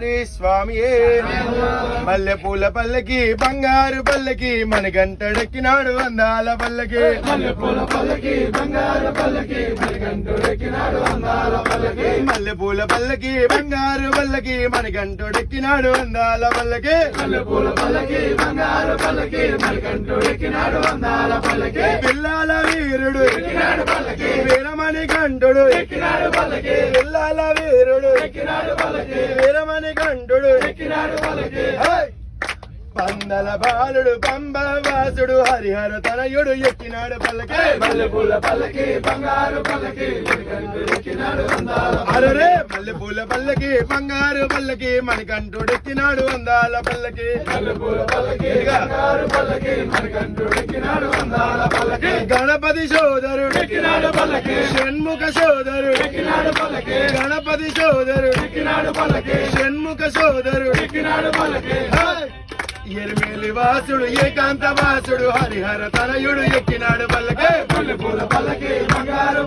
తండ్రి స్వామి మల్లె పూల పల్లకి బంగారు పల్లకి మనగంటడెక్కినాడు అందాల పల్లకి మల్లె పూల పల్లకి బంగారు పల్లకి మనగంటడెక్కినాడు అందాల పల్లకి మల్లె పూల పల్లకి బంగారు పల్లకి మనగంటడెక్కినాడు అందాల పల్లకి మల్లె పూల పల్లకి బంగారు పల్లకి మనగంటడెక్కినాడు అందాల పల్లకి పిల్లాల వీరుడు ఎక్కినాడు పల్లకి వీరమణి కంఠుడు ఎక్కినాడు పల్లకి పిల్లాల వీరుడు ఎక్కినాడు పల్లకి వీరమణి కంఠుడు ఎక్కినాడు పల్లకి పందల బాలుడు పంబవాసుడు హరిహర తనయుడు ఎక్కినాడు పల్లకి మల్లె పూల పల్లకి బంగారు పల్లకి ఎక్కినాడు అందాల అరే మల్లె పూల పల్లకి బంగారు పల్లకి మణికంఠుడెక్కినాడు అందాల పల్లకి మల్లె పూల పల్లకి బంగారు పల్లకి మనగంటడెక్కినాడు అందాల పల్లకి గణపతి సోదరుడు ఎక్కినాడు పల్లకి షణ్ముఖ సోదరుడు ఎక్కినాడు పల్లకి గణపతి సోదరుడు ఎక్కినాడు పల్లకి షణ్ముఖ సోదరుడు ఎక్కినాడు పల్లకి ఎరిమేలి వాసుడు ఏకాంత వాసుడు హరిహర తనయుడు ఎక్కినాడు పల్లకి మల్లె పూల పల్లకి బంగారు